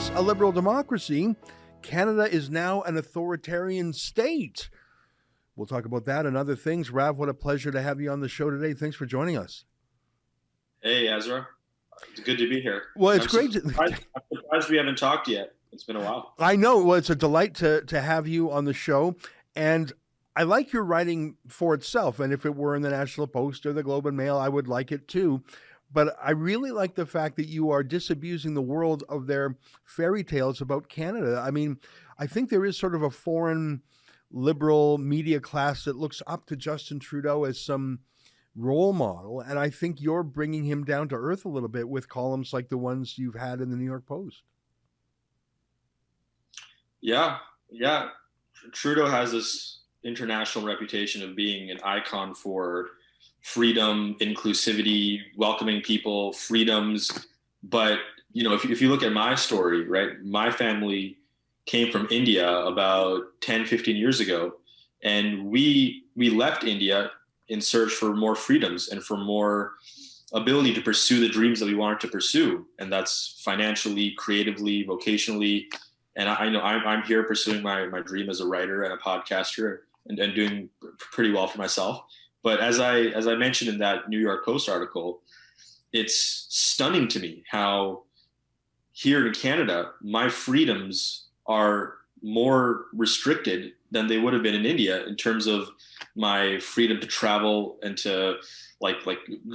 once a liberal democracy, Canada is now an authoritarian state. We'll talk about that and other things. Rav, what a pleasure to have you on the show today. Thanks for joining us. Hey, Ezra. It's good to be here. Well, it's great. I'm surprised we haven't talked yet. It's been a while. I know. Well, it's a delight to have you on the show. And I like your writing for itself. And if it were in the National Post or the Globe and Mail, I would like it too. But I really like the fact that you are disabusing the world of their fairy tales about Canada. I mean, I think there is sort of a foreign liberal media class that looks up to Justin Trudeau as some role model. And I think you're bringing him down to earth a little bit with columns like the ones you've had in the New York Post. Yeah. Trudeau has this international reputation of being an icon for freedom, inclusivity, welcoming people, freedoms. But, if you look at my story, right, my family came from India about 10, 15 years ago. And we left India in search for more freedoms and for more ability to pursue the dreams that we wanted to pursue. And that's financially, creatively, vocationally. And I know I'm here pursuing my dream as a writer and a podcaster and doing pretty well for myself. But as I mentioned in that New York Post article, it's stunning to me how here in Canada, my freedoms are more restricted than they would have been in India in terms of my freedom to travel and to like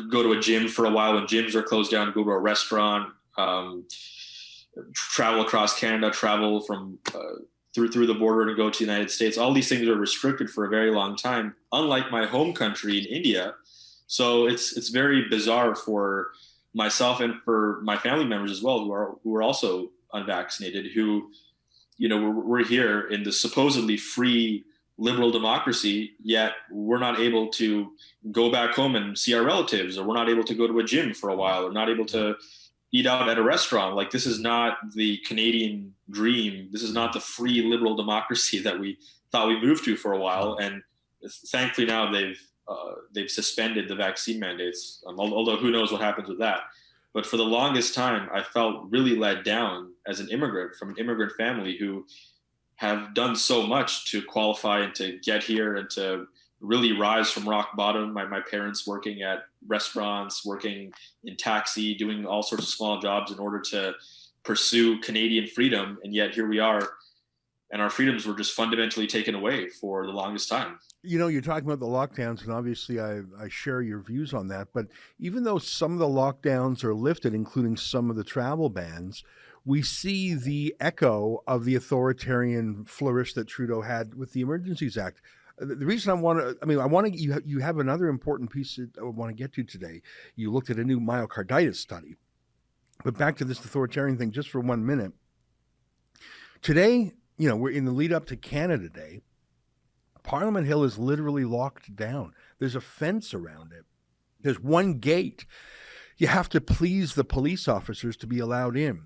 go to a gym for a while when gyms are closed down, go to a restaurant, travel across Canada, travel from through the border to go to the United States. All these things are restricted for a very long time, unlike my home country in India. So it's very bizarre for myself and for my family members as well, who are also unvaccinated, who, we're here in the supposedly free liberal democracy, yet we're not able to go back home and see our relatives, or we're not able to go to a gym for a while, or not able to eat out at a restaurant. Like, this is not the Canadian dream. This is not the free liberal democracy that we thought we moved to for a while. And thankfully now they've suspended the vaccine mandates, although who knows what happens with that. But for the longest time, I felt really let down as an immigrant from an immigrant family who have done so much to qualify and to get here and to really rise from rock bottom. My parents working at restaurants, working in taxi, doing all sorts of small jobs in order to pursue Canadian freedom. And yet here we are, and our freedoms were just fundamentally taken away for the longest time. You're talking about the lockdowns, and obviously I share your views on that. But even though some of the lockdowns are lifted, including some of the travel bans, we see the echo of the authoritarian flourish that Trudeau had with the Emergencies Act. The reason you have another important piece that I want to get to today. You looked at a new myocarditis study. But back to this authoritarian thing just for 1 minute. Today, we're in the lead up to Canada Day. Parliament Hill is literally locked down. There's a fence around it. There's one gate. You have to please the police officers to be allowed in.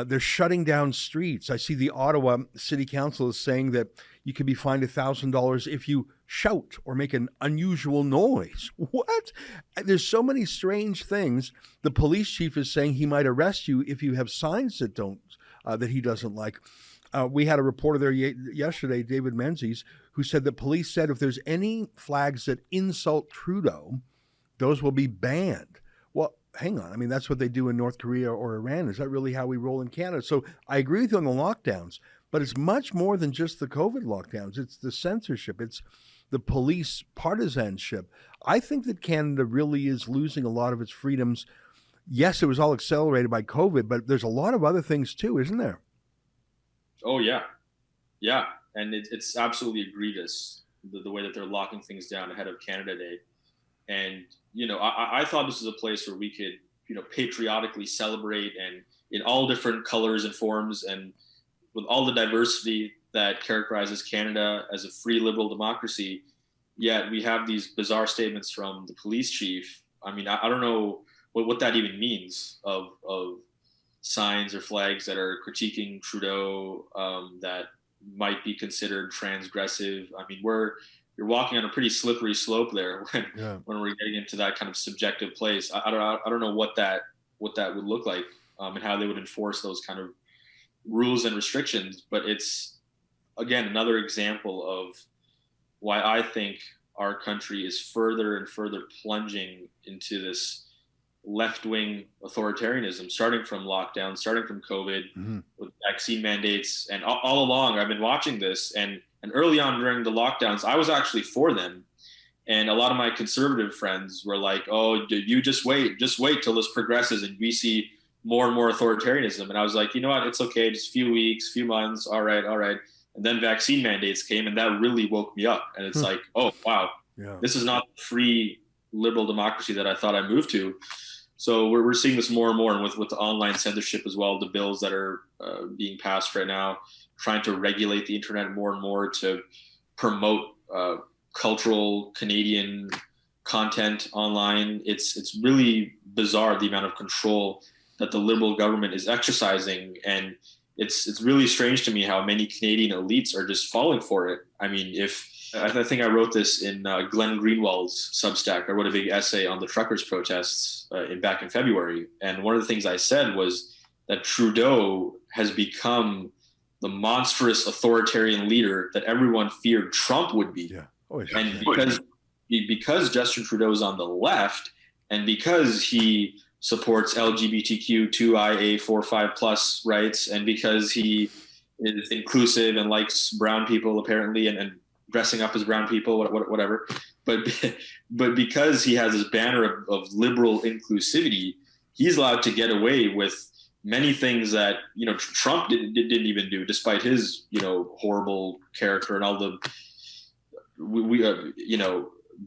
They're shutting down streets. I see the Ottawa City Council is saying that you can be fined $1,000 if you shout or make an unusual noise. What? There's so many strange things. The police chief is saying he might arrest you if you have signs that he doesn't like. We had a reporter there yesterday, David Menzies, who said that police said if there's any flags that insult Trudeau, those will be banned. Well, hang on. I mean, that's what they do in North Korea or Iran. Is that really how we roll in Canada? So I agree with you on the lockdowns, but it's much more than just the COVID lockdowns. It's the censorship. It's the police partisanship. I think that Canada really is losing a lot of its freedoms. Yes, it was all accelerated by COVID, but there's a lot of other things too, isn't there? Oh, yeah. Yeah. And it's absolutely egregious, the way that they're locking things down ahead of Canada Day. And, I thought this was a place where we could, patriotically celebrate and in all different colors and forms and with all the diversity that characterizes Canada as a free liberal democracy. Yet we have these bizarre statements from the police chief. I mean, I don't know what that even means of signs or flags that are critiquing Trudeau that might be considered transgressive. I mean, you're walking on a pretty slippery slope there when we're getting into that kind of subjective place. I don't know what that would look like and how they would enforce those kind of rules and restrictions, but it's, again, another example of why I think our country is further and further plunging into this left-wing authoritarianism, starting from lockdown, starting from COVID, with vaccine mandates. And all along, I've been watching this. And early on during the lockdowns, I was actually for them. And a lot of my conservative friends were like, oh, you just wait till this progresses and we see more and more authoritarianism. And I was like, you know what, it's okay, just a few weeks, few months, all right. And then vaccine mandates came, and that really woke me up. And it's like, oh, wow, this is not the free liberal democracy that I thought I moved to. So we're seeing this more and more, and with the online censorship as well, the bills that are being passed right now, trying to regulate the internet more and more to promote cultural Canadian content online. It's really bizarre, the amount of control that the liberal government is exercising, and it's really strange to me how many Canadian elites are just falling for it. I mean, I think I wrote this in Glenn Greenwald's Substack. I wrote a big essay on the truckers' protests back in February. And one of the things I said was that Trudeau has become the monstrous authoritarian leader that everyone feared Trump would be. Yeah. Oh, and because Justin Trudeau is on the left, and because he supports LGBTQ2IA45+ rights, and because he is inclusive and likes brown people apparently, and dressing up as brown people, whatever. But because he has this banner of liberal inclusivity, he's allowed to get away with many things that, Trump didn't even do, despite his, horrible character and all the,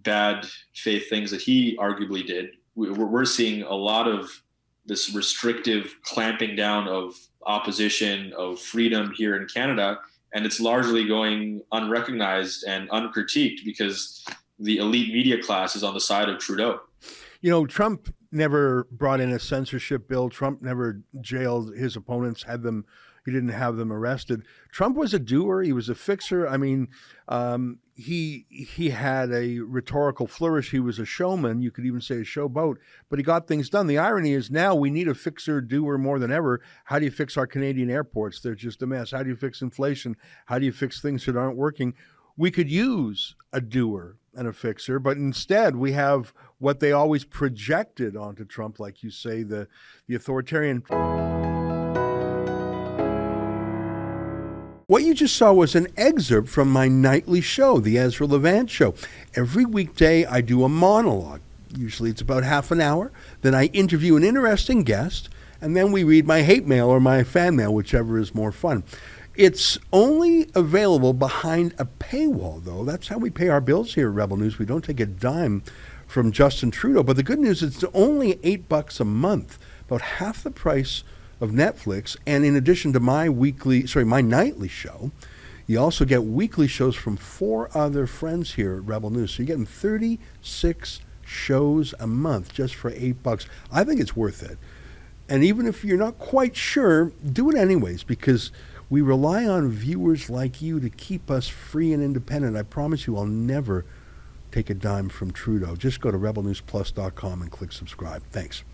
bad faith things that he arguably did. We're seeing a lot of this restrictive clamping down of opposition, of freedom here in Canada. And it's largely going unrecognized and uncritiqued because the elite media class is on the side of Trudeau. Trump never brought in a censorship bill. Trump never jailed his opponents, he didn't have them arrested. Trump was a doer. He was a fixer. I mean, he had a rhetorical flourish. He was a showman. You could even say a showboat, but he got things done. The irony is now we need a fixer, doer more than ever. How do you fix our Canadian airports? They're just a mess. How do you fix inflation? How do you fix things that aren't working? We could use a doer and a fixer, but instead we have what they always projected onto Trump, like you say, the authoritarian. What you just saw was an excerpt from my nightly show, the Ezra Levant Show. Every weekday I do a monologue. Usually it's about half an hour. Then I interview an interesting guest, and then we read my hate mail or my fan mail, whichever is more fun. It's only available behind a paywall, though. That's how we pay our bills here at Rebel News. We don't take a dime from Justin Trudeau. But the good news is it's only $8 a month, about half the price of Netflix. And in addition to my nightly show, you also get weekly shows from 4 other friends here at Rebel News. So you're getting 36 shows a month just for $8. I think it's worth it. And even if you're not quite sure, do it anyways, because we rely on viewers like you to keep us free and independent. I promise you I'll never take a dime from Trudeau. Just go to rebelnewsplus.com and click subscribe. Thanks.